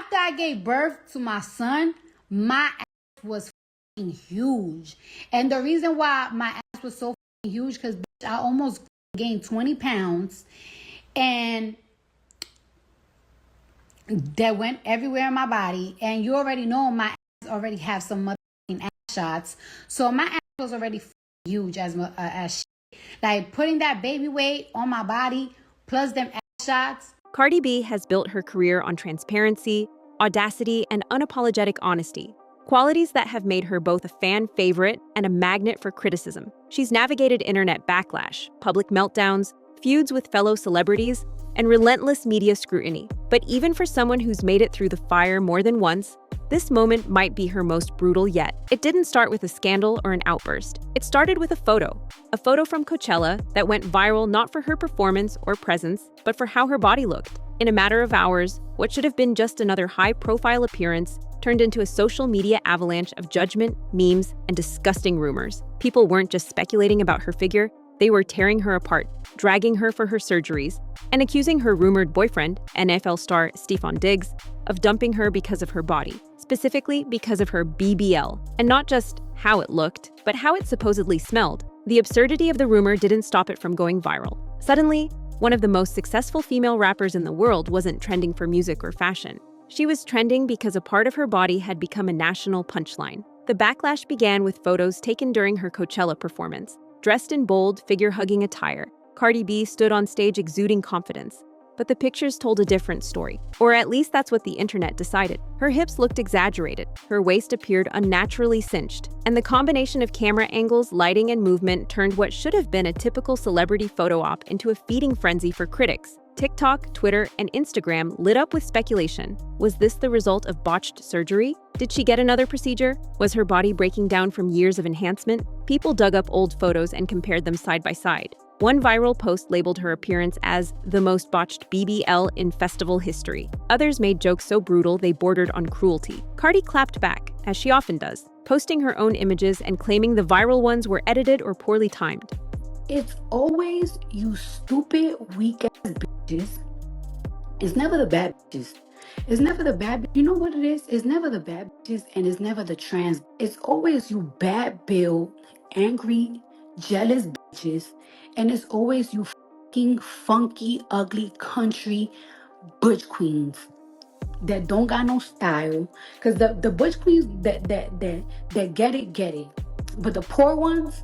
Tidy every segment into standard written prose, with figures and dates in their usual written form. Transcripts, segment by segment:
after I gave birth to my son, my ass was fucking huge. And the reason why my ass was so fucking huge, because I almost gained 20 pounds. And that went everywhere in my body. And you already know my ass already have some motherfucking ass shots. So my ass was already huge as shit. Like putting that baby weight on my body plus them ass shots. Cardi B has built her career on transparency, audacity, and unapologetic honesty, qualities that have made her both a fan favorite and a magnet for criticism. She's navigated internet backlash, public meltdowns, feuds with fellow celebrities, and relentless media scrutiny. But even for someone who's made it through the fire more than once, this moment might be her most brutal yet. It didn't start with a scandal or an outburst. It started with a photo from Coachella that went viral not for her performance or presence, but for how her body looked. In a matter of hours, what should have been just another high-profile appearance turned into a social media avalanche of judgment, memes, and disgusting rumors. People weren't just speculating about her figure, they were tearing her apart, dragging her for her surgeries, and accusing her rumored boyfriend, NFL star Stefon Diggs, of dumping her because of her body, specifically because of her BBL, and not just how it looked, but how it supposedly smelled. The absurdity of the rumor didn't stop it from going viral. Suddenly, one of the most successful female rappers in the world wasn't trending for music or fashion. She was trending because a part of her body had become a national punchline. The backlash began with photos taken during her Coachella performance. Dressed in bold, figure-hugging attire, Cardi B stood on stage exuding confidence. But the pictures told a different story. Or at least that's what the internet decided. Her hips looked exaggerated, her waist appeared unnaturally cinched, and the combination of camera angles, lighting, and movement turned what should have been a typical celebrity photo op into a feeding frenzy for critics. TikTok, Twitter, and Instagram lit up with speculation. Was this the result of botched surgery? Did she get another procedure? Was her body breaking down from years of enhancement? People dug up old photos and compared them side by side. One viral post labeled her appearance as the most botched BBL in festival history. Others made jokes so brutal they bordered on cruelty. Cardi clapped back, as she often does, posting her own images and claiming the viral ones were edited or poorly timed. It's always you stupid, weak-ass bitches. It's never the bad bitches. It's never the bad. You know what it is? It's never the bad bitches and it's never the trans. It's always you bad bill, angry, jealous bitches. And it's always you fucking funky, ugly country butch queens that don't got no style. Cause the butch queens that get it. But the poor ones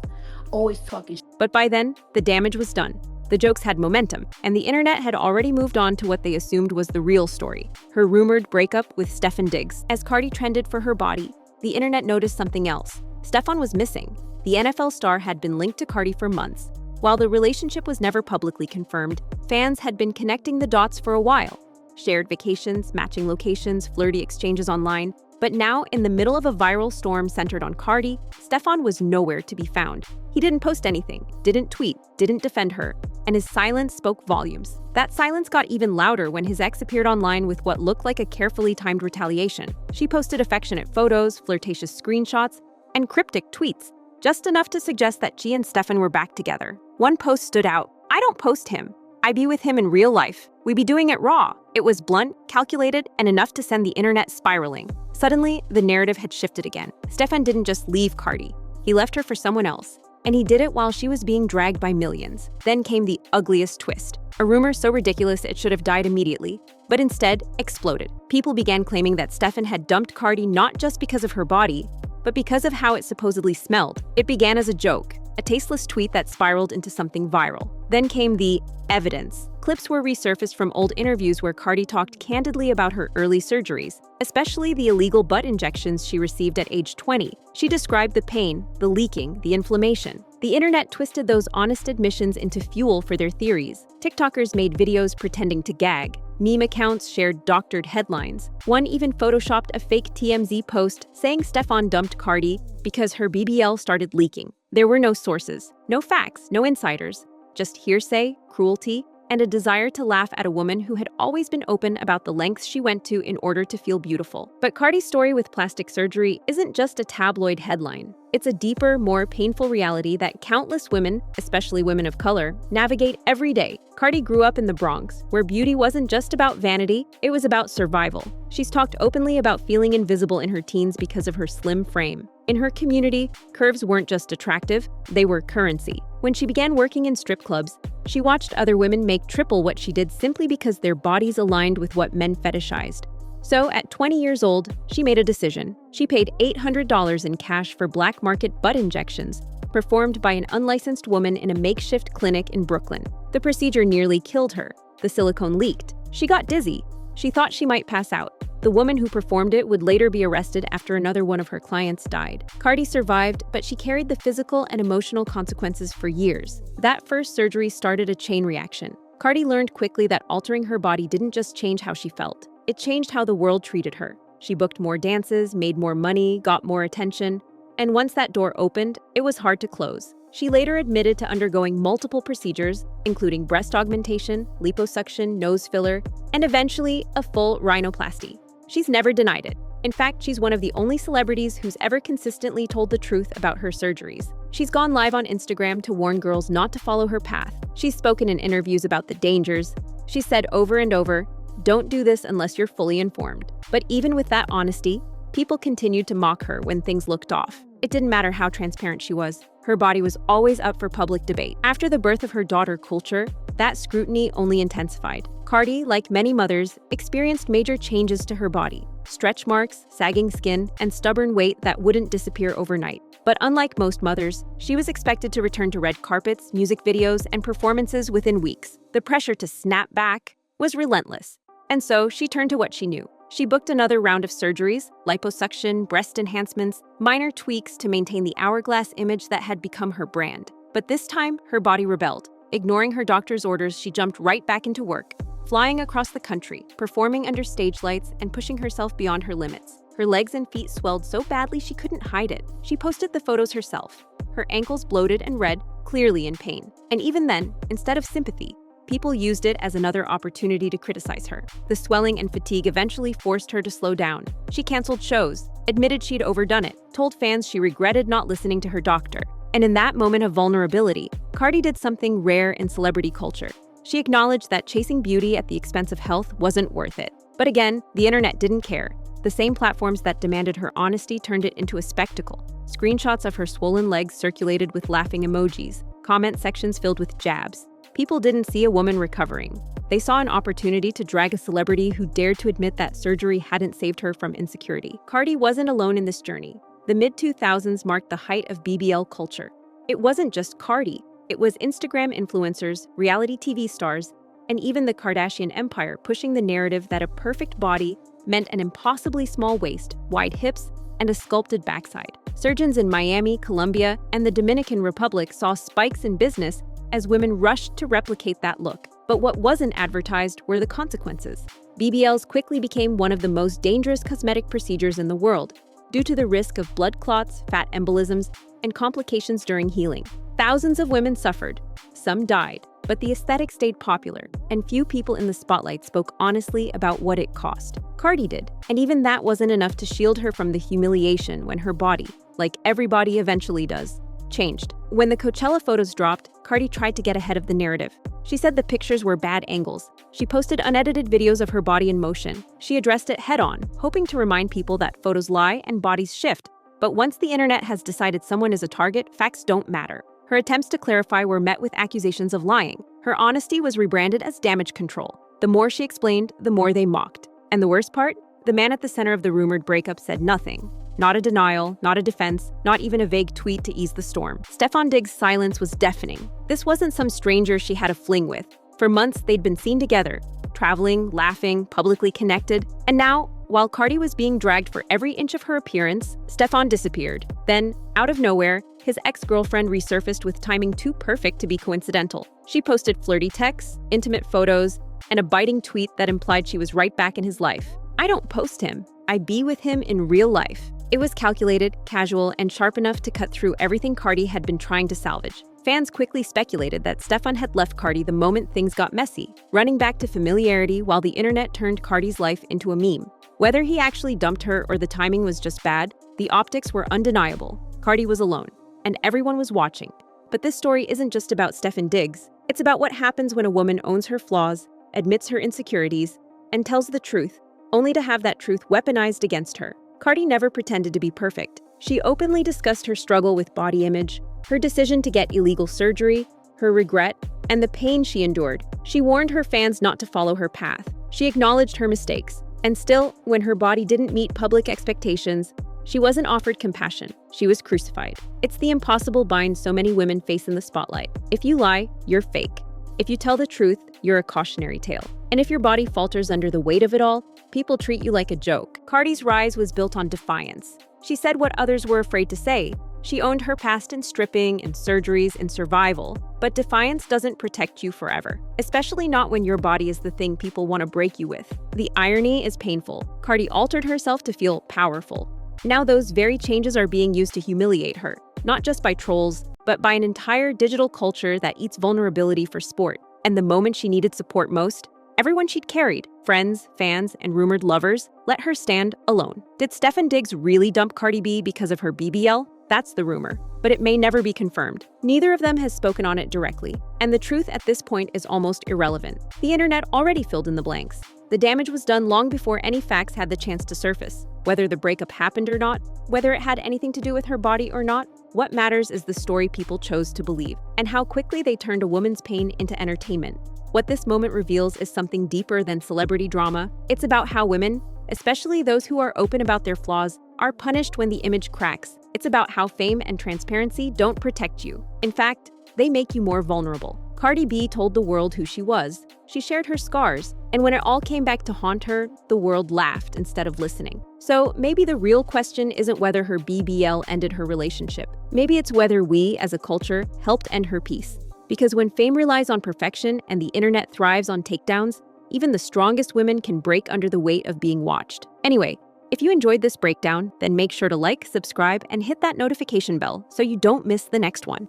always talking. But by then, the damage was done. The jokes had momentum, and the internet had already moved on to what they assumed was the real story, her rumored breakup with Stefon Diggs. As Cardi trended for her body, the internet noticed something else. Stefon was missing. The NFL star had been linked to Cardi for months. While the relationship was never publicly confirmed, fans had been connecting the dots for a while. Shared vacations, matching locations, flirty exchanges online. But now, in the middle of a viral storm centered on Cardi, Stefon was nowhere to be found. He didn't post anything, didn't tweet, didn't defend her, and his silence spoke volumes. That silence got even louder when his ex appeared online with what looked like a carefully timed retaliation. She posted affectionate photos, flirtatious screenshots, and cryptic tweets, just enough to suggest that she and Stefon were back together. One post stood out. "I don't post him. I be with him in real life. We be doing it raw." It was blunt, calculated, and enough to send the internet spiraling. Suddenly, the narrative had shifted again. Stefon didn't just leave Cardi. He left her for someone else. And he did it while she was being dragged by millions. Then came the ugliest twist. A rumor so ridiculous it should have died immediately, but instead exploded. People began claiming that Stefon had dumped Cardi not just because of her body, but because of how it supposedly smelled. It began as a joke, a tasteless tweet that spiraled into something viral. Then came the evidence. Clips were resurfaced from old interviews where Cardi talked candidly about her early surgeries, especially the illegal butt injections she received at age 20. She described the pain, the leaking, the inflammation. The internet twisted those honest admissions into fuel for their theories. TikTokers made videos pretending to gag. Meme accounts shared doctored headlines. One even photoshopped a fake TMZ post saying Stefon dumped Cardi because her BBL started leaking. There were no sources, no facts, no insiders, just hearsay, cruelty, and a desire to laugh at a woman who had always been open about the lengths she went to in order to feel beautiful. But Cardi's story with plastic surgery isn't just a tabloid headline. It's a deeper, more painful reality that countless women, especially women of color, navigate every day. Cardi grew up in the Bronx, where beauty wasn't just about vanity, it was about survival. She's talked openly about feeling invisible in her teens because of her slim frame. In her community, curves weren't just attractive, they were currency. When she began working in strip clubs, she watched other women make triple what she did simply because their bodies aligned with what men fetishized. So, at 20 years old, she made a decision. She paid $800 in cash for black market butt injections, performed by an unlicensed woman in a makeshift clinic in Brooklyn. The procedure nearly killed her. The silicone leaked. She got dizzy. She thought she might pass out. The woman who performed it would later be arrested after another one of her clients died. Cardi survived, but she carried the physical and emotional consequences for years. That first surgery started a chain reaction. Cardi learned quickly that altering her body didn't just change how she felt. It changed how the world treated her. She booked more dances, made more money, got more attention. And once that door opened, it was hard to close. She later admitted to undergoing multiple procedures, including breast augmentation, liposuction, nose filler, and eventually a full rhinoplasty. She's never denied it. In fact, she's one of the only celebrities who's ever consistently told the truth about her surgeries. She's gone live on Instagram to warn girls not to follow her path. She's spoken in interviews about the dangers. She's said over and over, "Don't do this unless you're fully informed." But even with that honesty, people continued to mock her when things looked off. It didn't matter how transparent she was. Her body was always up for public debate. After the birth of her daughter, Culture, that scrutiny only intensified. Cardi, like many mothers, experienced major changes to her body. Stretch marks, sagging skin, and stubborn weight that wouldn't disappear overnight. But unlike most mothers, she was expected to return to red carpets, music videos, and performances within weeks. The pressure to snap back was relentless. And so she turned to what she knew. She booked another round of surgeries, liposuction, breast enhancements, minor tweaks to maintain the hourglass image that had become her brand. But this time, her body rebelled. Ignoring her doctor's orders, she jumped right back into work, flying across the country, performing under stage lights, and pushing herself beyond her limits. Her legs and feet swelled so badly she couldn't hide it. She posted the photos herself, her ankles bloated and red, clearly in pain. And even then, instead of sympathy, people used it as another opportunity to criticize her. The swelling and fatigue eventually forced her to slow down. She canceled shows, admitted she'd overdone it, told fans she regretted not listening to her doctor. And in that moment of vulnerability, Cardi did something rare in celebrity culture. She acknowledged that chasing beauty at the expense of health wasn't worth it. But again, the internet didn't care. The same platforms that demanded her honesty turned it into a spectacle. Screenshots of her swollen legs circulated with laughing emojis, comment sections filled with jabs. People didn't see a woman recovering. They saw an opportunity to drag a celebrity who dared to admit that surgery hadn't saved her from insecurity. Cardi wasn't alone in this journey. The mid-2000s marked the height of BBL culture. It wasn't just Cardi. It was Instagram influencers, reality TV stars, and even the Kardashian empire pushing the narrative that a perfect body meant an impossibly small waist, wide hips, and a sculpted backside. Surgeons in Miami, Colombia, and the Dominican Republic saw spikes in business as women rushed to replicate that look. But what wasn't advertised were the consequences. BBLs quickly became one of the most dangerous cosmetic procedures in the world, due to the risk of blood clots, fat embolisms, and complications during healing. Thousands of women suffered. Some died. But the aesthetic stayed popular, and few people in the spotlight spoke honestly about what it cost. Cardi did, and even that wasn't enough to shield her from the humiliation when her body, like everybody eventually does, changed. When the Coachella photos dropped, Cardi tried to get ahead of the narrative. She said the pictures were bad angles. She posted unedited videos of her body in motion. She addressed it head-on, hoping to remind people that photos lie and bodies shift. But once the internet has decided someone is a target, facts don't matter. Her attempts to clarify were met with accusations of lying. Her honesty was rebranded as damage control. The more she explained, the more they mocked. And the worst part? The man at the center of the rumored breakup said nothing. Not a denial, not a defense, not even a vague tweet to ease the storm. Stefon Diggs' silence was deafening. This wasn't some stranger she had a fling with. For months, they'd been seen together, traveling, laughing, publicly connected. And now, while Cardi was being dragged for every inch of her appearance, Stefon disappeared. Then, out of nowhere, his ex-girlfriend resurfaced with timing too perfect to be coincidental. She posted flirty texts, intimate photos, and a biting tweet that implied she was right back in his life. "I don't post him. I be with him in real life." It was calculated, casual, and sharp enough to cut through everything Cardi had been trying to salvage. Fans quickly speculated that Stefon had left Cardi the moment things got messy, running back to familiarity while the internet turned Cardi's life into a meme. Whether he actually dumped her or the timing was just bad, the optics were undeniable. Cardi was alone, and everyone was watching. But this story isn't just about Stefon Diggs. It's about what happens when a woman owns her flaws, admits her insecurities, and tells the truth, only to have that truth weaponized against her. Cardi never pretended to be perfect. She openly discussed her struggle with body image, her decision to get illegal surgery, her regret, and the pain she endured. She warned her fans not to follow her path. She acknowledged her mistakes. And still, when her body didn't meet public expectations, she wasn't offered compassion. She was crucified. It's the impossible bind so many women face in the spotlight. If you lie, you're fake. If you tell the truth, you're a cautionary tale. And if your body falters under the weight of it all, people treat you like a joke. Cardi's rise was built on defiance. She said what others were afraid to say. She owned her past in stripping, in surgeries, in survival. But defiance doesn't protect you forever, especially not when your body is the thing people want to break you with. The irony is painful. Cardi altered herself to feel powerful. Now those very changes are being used to humiliate her, not just by trolls, but by an entire digital culture that eats vulnerability for sport. And the moment she needed support most, everyone she'd carried, friends, fans, and rumored lovers, let her stand alone. Did Stefon Diggs really dump Cardi B because of her BBL? That's the rumor, but it may never be confirmed. Neither of them has spoken on it directly, and the truth at this point is almost irrelevant. The internet already filled in the blanks. The damage was done long before any facts had the chance to surface. Whether the breakup happened or not, whether it had anything to do with her body or not, what matters is the story people chose to believe, and how quickly they turned a woman's pain into entertainment. What this moment reveals is something deeper than celebrity drama. It's about how women, especially those who are open about their flaws, are punished when the image cracks. It's about how fame and transparency don't protect you. In fact, they make you more vulnerable. Cardi B told the world who she was. She shared her scars, and when it all came back to haunt her, the world laughed instead of listening. So maybe the real question isn't whether her BBL ended her relationship. Maybe it's whether we, as a culture, helped end her peace. Because when fame relies on perfection and the internet thrives on takedowns, even the strongest women can break under the weight of being watched. Anyway, if you enjoyed this breakdown, then make sure to like, subscribe, and hit that notification bell so you don't miss the next one.